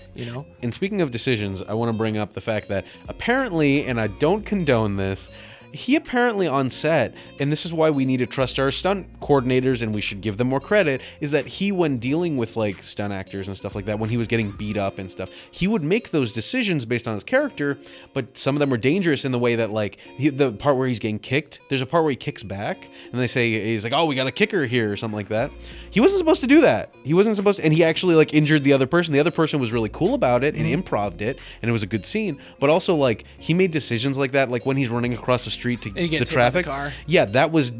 And speaking of decisions, I want to bring up the fact that apparently, and I don't condone this, he apparently on set, and this is why we need to trust our stunt coordinators and we should give them more credit, is that he, when dealing with like stunt actors and stuff like that, when he was getting beat up and stuff, he would make those decisions based on his character, but some of them were dangerous in the way that like the part where he's getting kicked, there's a part where he kicks back and they say, he's like, oh, we got a kicker here or something like that. He wasn't supposed to do that. He wasn't supposed to, and he actually like injured the other person. The other person was really cool about it and improv'd it, and it was a good scene, but also like he made decisions like that, like when he's running across the street to the traffic. Car. Yeah, that was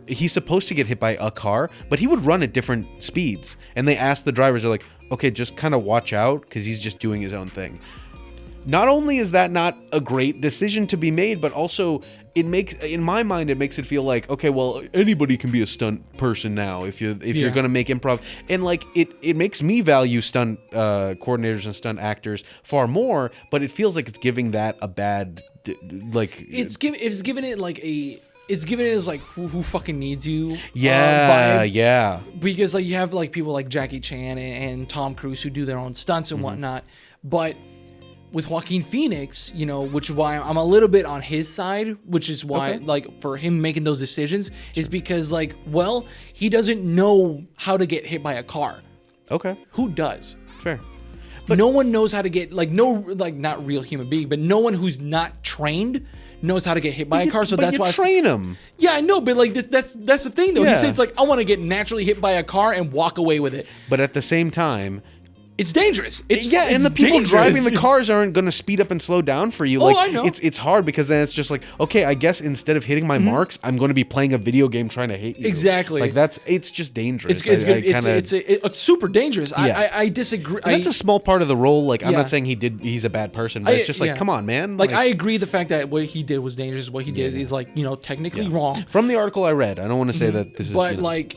he's supposed to get hit by a car, but he would run at different speeds. And they asked the drivers, they're like, okay, just kind of watch out because he's just doing his own thing. Not only is that not a great decision to be made, but also in my mind it makes it feel like, okay, well, anybody can be a stunt person now if you're going to make improv, and like it makes me value stunt coordinators and stunt actors far more, but it feels like it's giving that a bad like it's given it as like who fucking needs you vibe. Because like you have like people like Jackie Chan and Tom Cruise who do their own stunts and whatnot, but with Joaquin Phoenix, which is why I'm a little bit on his side, which is why like for him making those decisions is because like, well, he doesn't know how to get hit by a car. Okay. Who does? Fair. But no one knows how to get not real human being, but no one who's not trained knows how to get hit by a car. So that's why train him. Yeah, I know, but like that's the thing though. Yeah. He says like, I want to get naturally hit by a car and walk away with it. But at the same time, It's dangerous. It's and the people dangerous. driving the cars aren't going to speed up and slow down for you. Like, I know. It's hard because then it's just like, okay, I guess instead of hitting my marks, I'm going to be playing a video game trying to hit you. Exactly. Like it's just dangerous. It's super dangerous. Yeah. I disagree. And that's a small part of the role. Like, I'm not saying he's a bad person, but it's just like, come on, man. Like, I agree the fact that what he did was dangerous. What he did is, like, you know, technically wrong. From the article I read, I don't want to say that this is, but like,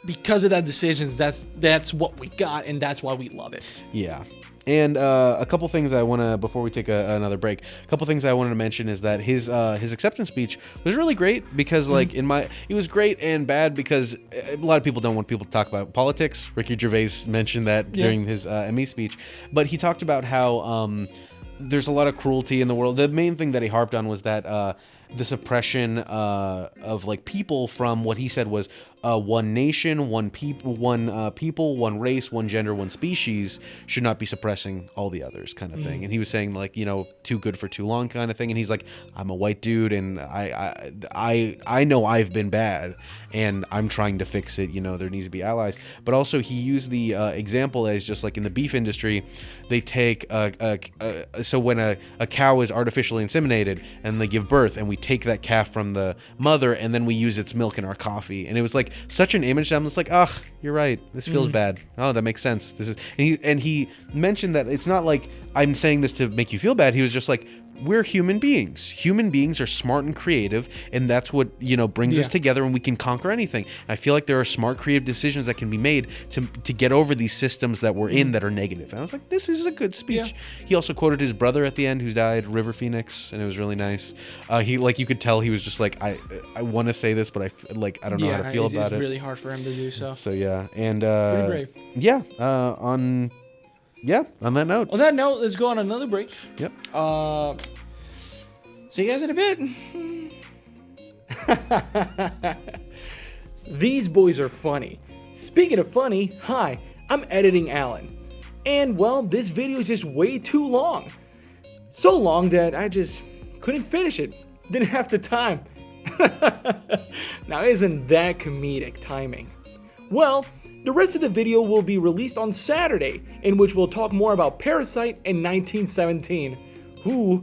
because of that decisions, that's what we got, and that's why we love it. Yeah. And a couple things I want to, before we take another break, a couple things I wanted to mention is that his acceptance speech was really great because, like, it was great and bad because a lot of people don't want people to talk about politics. Ricky Gervais mentioned that during his Emmy speech, but he talked about how there's a lot of cruelty in the world. The main thing that he harped on was that the suppression of, like, people from what he said was one nation, one people, one race, one gender, one species should not be suppressing all the others, kind of thing. And he was saying, like, you know, too good for too long, kind of thing. And he's like, I'm a white dude, and I know I've been bad, and I'm trying to fix it. You know, there needs to be allies. But also, he used the example as just like in the beef industry, they take so when a cow is artificially inseminated and they give birth, and we take that calf from the mother, and then we use its milk in our coffee, and it was like such an image that I'm just like, you're right, this feels bad. Oh, that makes sense. This is, and he mentioned that it's not like I'm saying this to make you feel bad. He was just like, we're human beings. Human beings are smart and creative, and that's what, you know, brings us together, and we can conquer anything. And I feel like there are smart, creative decisions that can be made to get over these systems that we're in that are negative. And I was like, this is a good speech. Yeah. He also quoted his brother at the end, who died, River Phoenix, and it was really nice. He, like, you could tell he was just like, I want to say this, but I don't know how to feel about it. It's really hard for him to do so. So yeah, and pretty brave. Yeah. On that note. On that note, let's go on another break. Yep. See you guys in a bit. These boys are funny. Speaking of funny, hi, I'm editing Alan. And, well, this video is just way too long. So long that I just couldn't finish it. Didn't have the time. Now, isn't that comedic timing? Well, the rest of the video will be released on Saturday, in which we'll talk more about Parasite in 1917. Ooh,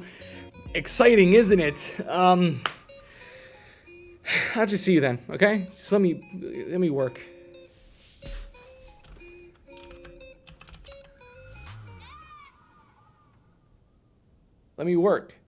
exciting, isn't it? I'll just see you then, okay? Just let me work. Let me work.